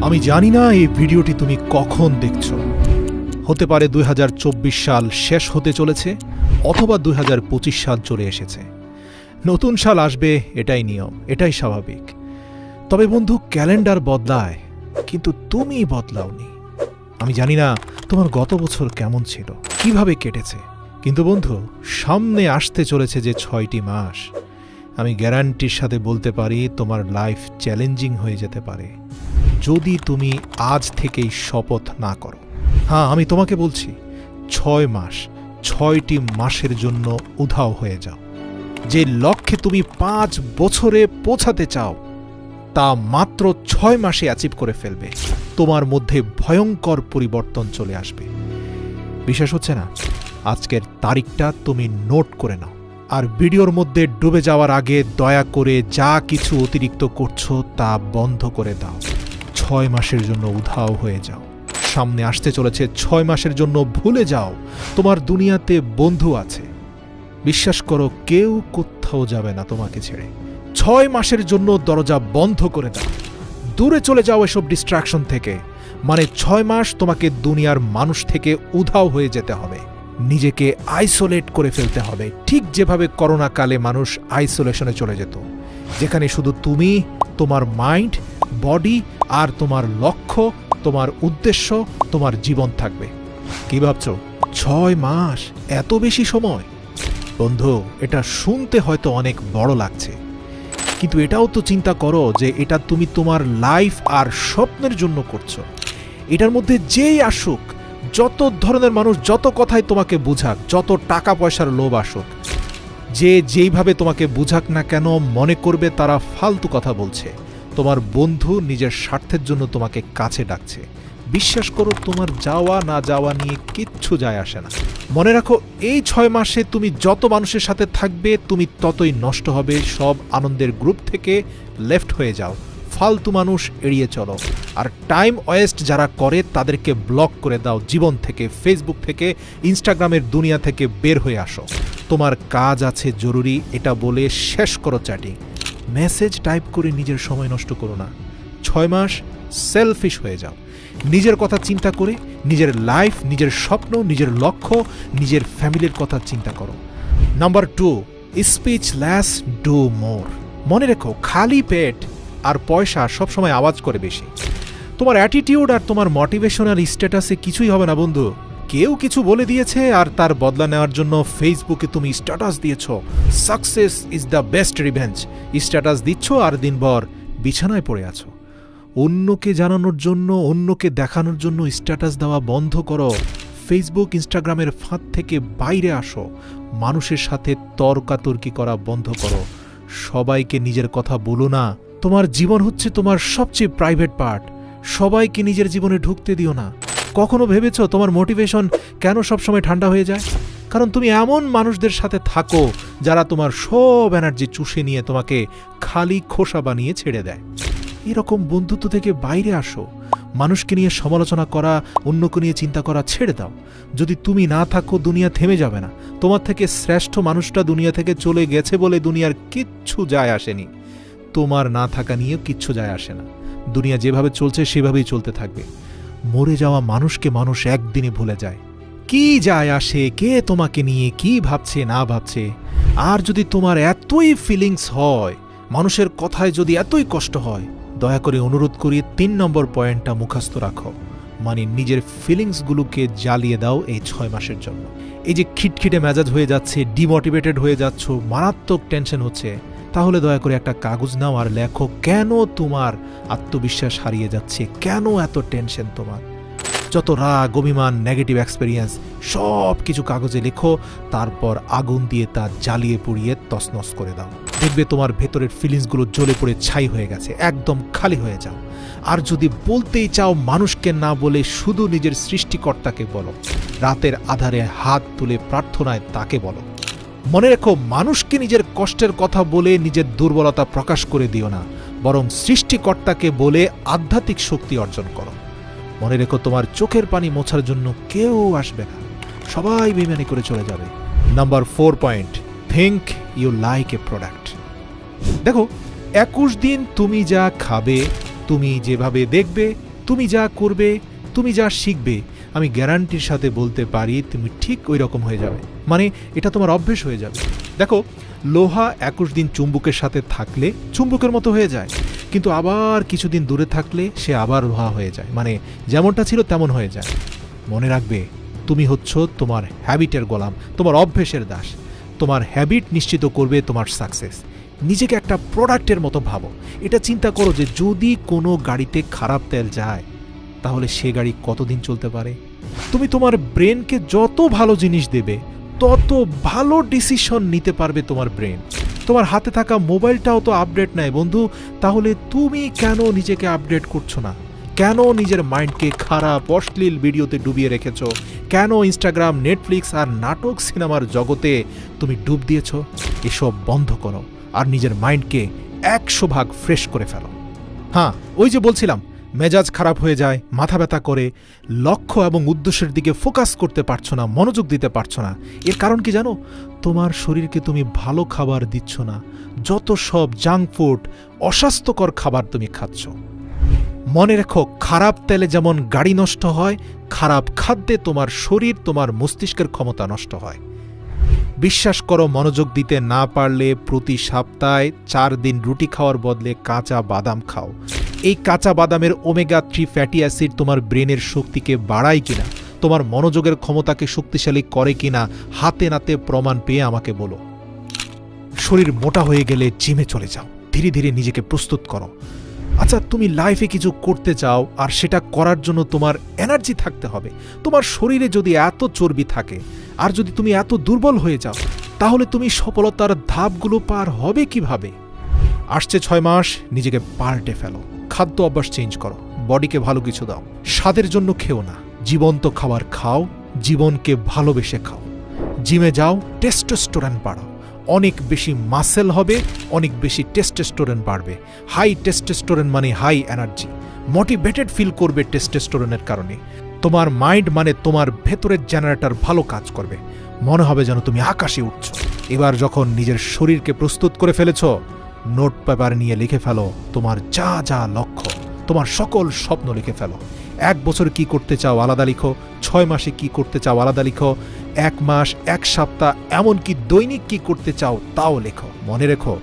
আমি জানি না এই ভিডিওটি তুমি কখন দেখছো। হতে পারে 2024 সাল শেষ হতে চলেছে, অথবা 2025 সাল চলে এসেছে। নতুন সাল আসবে, এটাই নিয়ম, এটাই স্বাভাবিক। তবে বন্ধু, ক্যালেন্ডার বদলায়, কিন্তু তুমি বদলাওনি। আমি জানি না তোমার গত বছর কেমন ছিল, কিভাবে কেটেছে, কিন্তু বন্ধু, সামনে আসতে চলেছে যে 6টি মাস, আমি গ্যারান্টির সাথে বলতে পারি তোমার লাইফ চ্যালেঞ্জিং হয়ে যেতে পারে যদি তুমি আজ থেকেই শপথ না করো। হ্যাঁ, আমি তোমাকে বলছি, 6 মাস, 6টি মাসের জন্য উধাও হয়ে যাও। যে লক্ষ্যে তুমি 5 বছরে পৌঁছাতে চাও, তা মাত্র 6 মাসে অ্যাচিভ করে ফেলবে। তোমার মধ্যে ভয়ঙ্কর পরিবর্তন চলে আসবে। বিশ্বাস হচ্ছে না? আজকের তারিখটা তুমি নোট করে নাও, আর ভিডিওর মধ্যে ডুবে যাওয়ার আগে দয়া করে যা কিছু অতিরিক্ত করছো তা বন্ধ করে দাও। 6 মাসের জন্য উধাও হয়ে যাও। সামনে আসতে চলেছে 6 মাসের জন্য ভুলে যাও তোমার দুনিয়াতে বন্ধু আছে। বিশ্বাস করো, কেউ কোথাও যাবে না তোমাকে ছেড়ে। 6 মাসের জন্য দরজা বন্ধ করে দাও, দূরে চলে যাও এসব ডিস্ট্রাকশন থেকে। মানে 6 মাস তোমাকে দুনিয়ার মানুষ থেকে উধাও হয়ে যেতে হবে, নিজেকে আইসোলেট করে ফেলতে হবে, ঠিক যেভাবে করোনা কালে মানুষ আইসোলেশনে চলে যেত, যেখানে শুধু তুমি, তোমার মাইন্ড, বডি আর তোমার লক্ষ্য, তোমার উদ্দেশ্য, তোমার জীবন থাকবে। কি ভাবছো? 6 মাস, এত বেশি সময়? বন্ধু, এটা শুনতে হয়তো অনেক বড় লাগছে, কিন্তু এটাও তো চিন্তা করো যে এটা তুমি তোমার লাইফ আর স্বপ্নের জন্য করছো। এটার মধ্যে যেই আসুক, যত ধরনের মানুষ যত কথাই তোমাকে বুঝাক, যত টাকা পয়সার লোভ আসুক, যে যেইভাবে তোমাকে বুঝাক না কেন, মনে করবে তারা ফালতু কথা বলছে। তোমার বন্ধু নিজের স্বার্থের জন্য তোমাকে কাছে ডাকছে। বিশ্বাস করো, তোমার যাওয়া না যাওয়া নিয়ে কিচ্ছু যায় আসে না। মনে রাখো, এই 6 মাসে তুমি যত মানুষের সাথে থাকবে, তুমি ততই নষ্ট হবে। সব আনন্দের গ্রুপ থেকে লেফট হয়ে যাও, ফালতু মানুষ এড়িয়ে চলো, আর টাইম ওয়েস্ট যারা করে তাদেরকে ব্লক করে দাও জীবন থেকে, ফেসবুক থেকে, ইনস্টাগ্রামের দুনিয়া থেকে বের হয়ে আসো। তোমার কাজ আছে জরুরি, এটা বলে শেষ করো চ্যাটিং। মেসেজ টাইপ করে নিজের সময় নষ্ট করো না। 6 মাস সেলফিশ হয়ে যাও, নিজের কথা চিন্তা করে, নিজের লাইফ, নিজের স্বপ্ন, নিজের লক্ষ্য, নিজের ফ্যামিলির কথা চিন্তা করো। Number 2, speech less, do more. মনে রেখো, খালি পেট আর পয়সা সবসময় আওয়াজ করে বেশি। তোমার অ্যাটিটিউড আর তোমার মোটিভেশনাল স্ট্যাটাসে কিছুই হবে না বন্ধু। কেউ কিছু বলে দিয়েছে আর তার বদলা নেওয়ার জন্য ফেসবুকে তুমি স্ট্যাটাস দিয়েছ, success is the best revenge. Status দিচ্ছ আর দিনভর বিছানায় পড়ে আছো। অন্যকে জানানোর জন্য, অন্যকে দেখানোর জন্য স্ট্যাটাস দেওয়া বন্ধ করো। ফেসবুক, ইনস্টাগ্রামের ফাঁদ থেকে বাইরে আসো। মানুষের সাথে তর্কাতর্কি করা বন্ধ করো। সবাইকে নিজের কথা বলো না। তোমার জীবন হচ্ছে তোমার সবচেয়ে প্রাইভেট পার্ট। সবাইকে নিজের জীবনে ঢুকতে দিও না। কখনো ভেবেছো তোমার মোটিভেশন কেন সবসময় ঠান্ডা হয়ে যায়? কারণ তুমি এমন মানুষদের সাথে থাকো যারা তোমার সব এনার্জি চুষে নিয়ে তোমাকে খালি খোসা বানিয়ে ছেড়ে দেয়। এরকম বন্ধুত্ব থেকে বাইরে আসো। মানুষকে নিয়ে সমালোচনা করা, অন্যকে নিয়ে চিন্তা করা ছেড়ে দাও। যদি তুমি না থাকো, দুনিয়া থেমে যাবে না। তোমার থেকে শ্রেষ্ঠ মানুষটা দুনিয়া থেকে চলে গেছে বলে দুনিয়ার কিচ্ছু যায় আসেনি। তোমার না থাকা নিয়েও কিচ্ছু যায় আসে না। দুনিয়া যেভাবে চলছে সেভাবেই চলতে থাকবে। মরে যাওয়া মানুষকে মানুষ একদিনে ভুলে যায়। কি যায় আসে কে তোমাকে নিয়ে কি ভাবছে না ভাবছে? আর যদি তোমার এতই ফিলিংস হয়, মানুষের কথায় যদি এতই কষ্ট হয়, দয়া করে অনুরোধ করি 3 নম্বর পয়েন্টটা মুখস্থ রাখো। মানে নিজের ফিলিংসগুলোকে জ্বালিয়ে দাও এই 6 মাসের জন্য। এই যে খিটখিটে মেজাজ হয়ে যাচ্ছে, ডিমোটিভেটেড হয়ে যাচ্ছ, মারাত্মক টেনশন হচ্ছে, তাহলে দয়া করে একটা কাগজ নাও আর লেখো কেন তোমার আত্মবিশ্বাস হারিয়ে যাচ্ছে, কেন এত টেনশন তোমার। যত রাগ, অভিমান, নেগেটিভ এক্সপেরিয়েন্স সব কিছু কাগজে লেখো, তারপর আগুন দিয়ে তা জ্বালিয়ে পুড়িয়ে তছনছ করে দাও। দেখবে তোমার ভেতরের ফিলিংসগুলো জ্বলে পড়ে ছাই হয়ে গেছে, একদম খালি হয়ে যাও। আর যদি বলতেই চাও, মানুষকে না বলে শুধু নিজের সৃষ্টিকর্তাকে বলো। রাতের আধারে হাত তুলে প্রার্থনায় তাকে বলো। মনে রেখো, মানুষকে নিজের কষ্টের কথা বলে নিজের দুর্বলতা প্রকাশ করে দিও না, বরং সৃষ্টিকর্তাকে বলে আধ্যাত্মিক শক্তি অর্জন করো। মনে রেখো, তোমার চোখের পানি মোছার জন্য কেউ আসবে না, সবাই বেইমানি করে চলে যাবে। Number 4 point, think you like a product. দেখো, 21 দিন তুমি যা খাবে, তুমি যেভাবে দেখবে, তুমি যা করবে, তুমি যা শিখবে, আমি গ্যারান্টির সাথে বলতে পারি তুমি ঠিক ওই রকম হয়ে যাবে। মানে এটা তোমার অভ্যেস হয়ে যাবে। দেখো, লোহা 21 দিন চুম্বকের সাথে থাকলে চুম্বকের মতো হয়ে যায়, কিন্তু আবার কিছুদিন দূরে থাকলে সে আবার লোহা হয়ে যায়, মানে যেমনটা ছিল তেমন হয়ে যায়। মনে রাখবে, তুমি হচ্ছ তোমার হ্যাবিটের গোলাম, তোমার অভ্যেসের দাস। তোমার হ্যাবিট নিশ্চিত করবে তোমার সাকসেস। নিজেকে একটা প্রোডাক্টের মতো ভাবো। এটা চিন্তা করো যে যদি কোনো গাড়িতে খারাপ তেল যায় তাহলে সে গাড়ি কতদিন চলতে পারে। তুমি তোমার ব্রেনকে যত ভালো জিনিস দেবে তত ভালো ডিসিশন নিতে পারবে তোমার ব্রেন। তোমার হাতে থাকা মোবাইলটাও তো আপডেট নেয় বন্ধু, তাহলে তুমি কেন নিজেকে আপডেট করছো না? কেন নিজের মাইন্ডকে খারাপ অশ্লীল ভিডিওতে ডুবিয়ে রেখেছ? কেন ইনস্টাগ্রাম, নেটফ্লিক্স আর নাটক সিনেমার জগতে তুমি ডুব দিয়েছ? এসব বন্ধ করো আর নিজের মাইন্ডকে 100 ভাগ ফ্রেশ করে ফেলো। হ্যাঁ, ওই যে বলছিলাম, মেজাজ খারাপ হয়ে যায়, মাথা ব্যথা করে, লক্ষ্য এবং উদ্দেশ্যের দিকে ফোকাস করতে পারছো না, মনোযোগ দিতে পারছো না। এর কারণ কি জানো? তোমার শরীরকে তুমি ভালো খাবার দিচ্ছ না, যত সব জাঙ্ক ফুড, অস্বাস্থ্যকর খাবার তুমি খাচ্ছ। মনে রেখো, খারাপ তেলে যেমন গাড়ি নষ্ট হয়, খারাপ খাদ্যে তোমার শরীর, তোমার মস্তিষ্কের ক্ষমতা নষ্ট হয়। বিশ্বাস করো, মনোযোগ দিতে না পারলে প্রতি সপ্তাহে 4 দিন রুটি খাওয়ার বদলে কাঁচা বাদাম খাও। এই কাঁচা বাদামের ওমেগা 3 ফ্যাটি অ্যাসিড তোমার ব্রেনের শক্তিকে বাড়ায় কিনা, তোমার মনোযোগের ক্ষমতাকে শক্তিশালী করে কিনা, হাতে নাতে প্রমাণ পেয়ে আমাকে বলো। শরীর মোটা হয়ে গেলে জিমে চলে যাও, ধীরে ধীরে নিজেকে প্রস্তুত করো। আচ্ছা, তুমি লাইফে কিছু করতে চাও আর সেটা করার জন্য তোমার এনার্জি থাকতে হবে। তোমার শরীরে যদি এত চর্বি থাকে আর যদি তুমি এত দুর্বল হয়ে যাও, তাহলে তুমি সফলতার ধাপগুলো পার হবে কিভাবে? আসছে 6 মাস, নিজেকে পাল্টে ফেলো। খাদ্য অভ্যাস চেঞ্জ করো, বডিকে ভালো কিছু দাও। স্বাদের জন্য খেও না, জীবন্ত খাবার খাও, জীবনকে ভালোবেসে খাও। জিমে যাও, টেস্টোস্টেরন বাড়াও। অনেক বেশি মাসেল হবে, অনেক বেশি টেস্টোস্টেরন বাড়বে। হাই টেস্টোস্টেরন মানে হাই এনার্জি, মোটিভেটেড ফিল করবে টেস্টোস্টেরনের কারণে। তোমার মাইন্ড মানে তোমার ভেতরের জেনারেটর ভালো কাজ করবে, মনে হবে যেন তুমি আকাশে উঠছ। এবার যখন নিজের শরীরকে প্রস্তুত করে ফেলেছ, নোট পেপার নিয়ে লিখে ফেলো তোমার যা যা লক্ষ্য, তোমার সকল স্বপ্ন লিখে ফেলো। 1 বছর কি করতে চাও আলাদা লিখো, 6 মাসে কি করতে চাও আলাদা লিখো, 1 মাস, 1 সপ্তাহ, এমনকি দৈনিক কি করতে চাও তাও লেখো। মনে রেখো,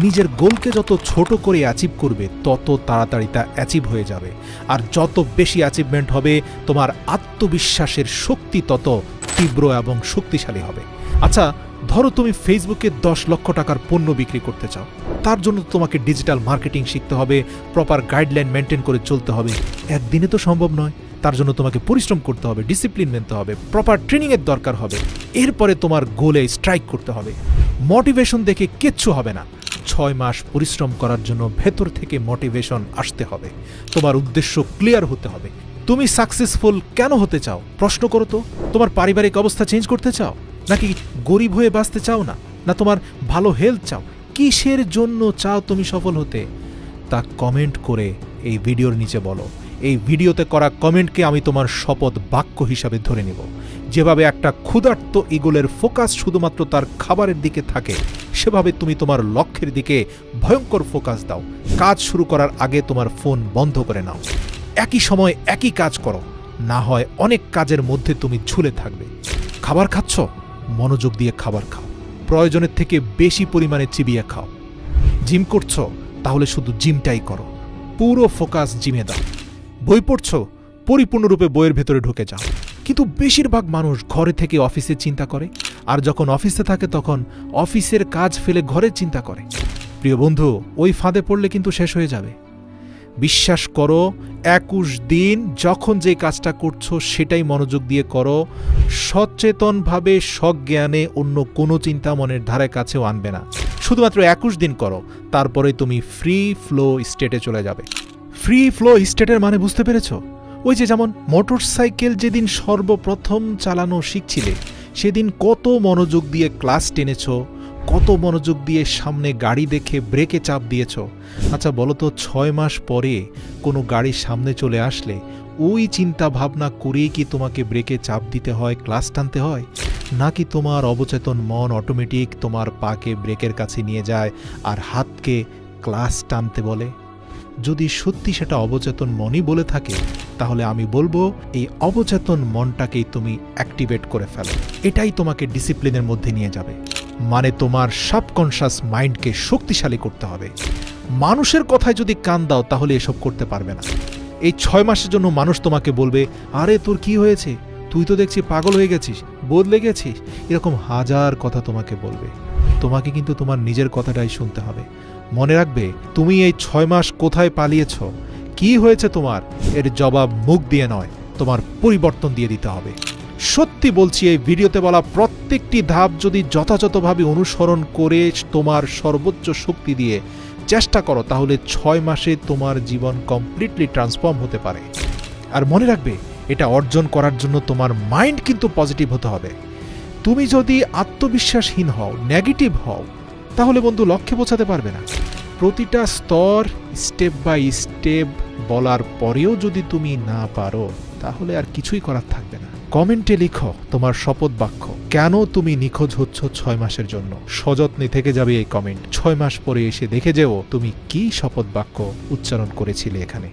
নিজের গোলকে যত ছোট করে অ্যাচিভ করবে তত তাড়াতাড়ি তা অ্যাচিভ হয়ে যাবে। আর যত বেশি অ্যাচিভমেন্ট হবে, তোমার আত্মবিশ্বাসের শক্তি তত তীব্র এবং শক্তিশালী হবে। আচ্ছা, ধরো তুমি ফেসবুকে 10 লক্ষ টাকার পণ্য বিক্রি করতে চাও। তার জন্য তোমাকে ডিজিটাল মার্কেটিং শিখতে হবে, প্রপার গাইডলাইন মেনটেন করে চলতে হবে। একদিনে তো সম্ভব নয়, তার জন্য তোমাকে পরিশ্রম করতে হবে, ডিসিপ্লিন মেনতে হবে, প্রপার ট্রেনিংয়ের দরকার হবে। এরপরে তোমার গোলে স্ট্রাইক করতে হবে। মোটিভেশন দেখে কিচ্ছু হবে না। 6 মাস পরিশ্রম করার জন্য ভেতর থেকে মোটিভেশন আসতে হবে। তোমার উদ্দেশ্য ক্লিয়ার হতে হবে। তুমি সাকসেসফুল কেন হতে চাও? প্রশ্ন করো তো। তোমার পারিবারিক অবস্থা চেঞ্জ করতে চাও, নাকি গরিব হয়ে বাঁচতে চাও না, না তোমার ভালো হেলথ চাও? কিসের জন্য চাও তুমি সফল হতে? তা কমেন্ট করে এই ভিডিওর নিচে বলো। এই ভিডিওতে করা কমেন্টকে আমি তোমার শপথ বাক্য হিসাবে ধরে নেব। যেভাবে একটা ক্ষুধার্ত ঈগলের ফোকাস শুধুমাত্র তার খাবারের দিকে থাকে, সেভাবে তুমি তোমার লক্ষ্যের দিকে ভয়ঙ্কর ফোকাস দাও। কাজ শুরু করার আগে তোমার ফোন বন্ধ করে নাও। একই সময় একই কাজ করো, না হয় অনেক কাজের মধ্যে তুমি ঝুলে থাকবে। খাবার খাচ্ছ, মনোযোগ দিয়ে খাবার খাও, প্রয়োজনের থেকে বেশি পরিমাণে চিবিয়ে খাও। জিম করছো, তাহলে শুধু জিমটাই করো, পুরো ফোকাস জিমে দাও। বই পড়ছো, পরিপূর্ণরূপে বইয়ের ভেতরে ঢুকে যাও। কিন্তু বেশিরভাগ মানুষ ঘরে থেকে অফিসে চিন্তা করে, আর যখন অফিসে থাকে তখন অফিসের কাজ ফেলে ঘরে চিন্তা করে। প্রিয় বন্ধু, ওই ফাঁদে পড়লে কিন্তু শেষ হয়ে যাবে। বিশ্বাস করো, 21 দিন যখন যে কাজটা করছো সেটাই মনোযোগ দিয়ে করো। সচেতনভাবে সজ্ঞানে অন্য কোনো চিন্তা মনের ধারে কাছেও আনবে না। শুধুমাত্র 21 দিন করো, তারপরে তুমি ফ্রি ফ্লো স্টেটে চলে যাবে। ফ্রি ফ্লো স্টেটের মানে বুঝতে পেরেছো? ওই যে যেমন মোটরসাইকেল যেদিন সর্বপ্রথম চালানো শিখছিলে, সেদিন কত মনোযোগ দিয়ে ক্লাস টেনেছ, কত মনোযোগ দিয়ে সামনে গাড়ি দেখে ব্রেকে চাপ দিয়েছ। আচ্ছা বলো তো, 6 মাস পরে কোনো গাড়ির সামনে চলে আসলে ওই চিন্তা ভাবনা করেই কি তোমাকে ব্রেকে চাপ দিতে হয়, ক্লাস টানতে হয়? নাকি তোমার অবচেতন মন অটোমেটিক তোমার পাকে ব্রেকের কাছে নিয়ে যায় আর হাতকে ক্লাস টানতে বলে? যদি সত্যি সেটা অবচেতন মনই বলে থাকে, তাহলে আমি বলবো এই অবচেতন মনটাকেই তুমি অ্যাক্টিভেট করে ফেলো। এটাই তোমাকে ডিসিপ্লিনের মধ্যে নিয়ে যাবে। মানে তোমার সাবকনশাস মাইন্ডকে শক্তিশালী করতে হবে। মানুষের কথায় যদি কান দাও তাহলে এসব করতে পারবে না। এই 6 মাসের জন্য মানুষ তোমাকে বলবে, আরে তোর কি হয়েছে, তুই তো দেখছি পাগল হয়ে গেছিস, বদলে গেছিস, এরকম হাজার কথা তোমাকে বলবে। তোমাকে কিন্তু তোমার নিজের কথাটাই শুনতে হবে। মনে রাখবে, তুমি এই 6 মাস কোথায় পালিয়েছ, কি হয়েছে তোমার, এর জবাব মুখ দিয়ে নয়, তোমার পরিবর্তন দিয়ে দিতে হবে। সত্যি বলছি, এই ভিডিওতে বলা প্রত্যেকটি ধাপ যদি যথাযথভাবে অনুসরণ করে তোমার সর্বোচ্চ শক্তি দিয়ে চেষ্টা করো, তাহলে 6 মাসে তোমার জীবন কমপ্লিটলি ট্রান্সফর্ম হতে পারে। আর মনে রাখবে, এটা অর্জন করার জন্য তোমার মাইন্ড কিন্তু পজিটিভ হতে হবে। তুমি যদি আত্মবিশ্বাসহীন হও, নেগেটিভ হও, তাহলে বন্ধু লক্ষ্যে পৌঁছাতে পারবে না। প্রতিটা স্তর স্টেপ বাই স্টেপ বলার পরেও যদি তুমি না পারো, তাহলে আর কিছুই করার থাকবে না। কমেন্টে লিখো তোমার শপথ বাক্য, কেন তুমি নিখোঁজ হচ্ছ 6 মাসের জন্য। সযত্নে থেকে যাবে এই কমেন্ট। 6 মাস পরে এসে দেখে যেও তুমি কি শপথ বাক্য উচ্চারণ করেছিলে এখানে।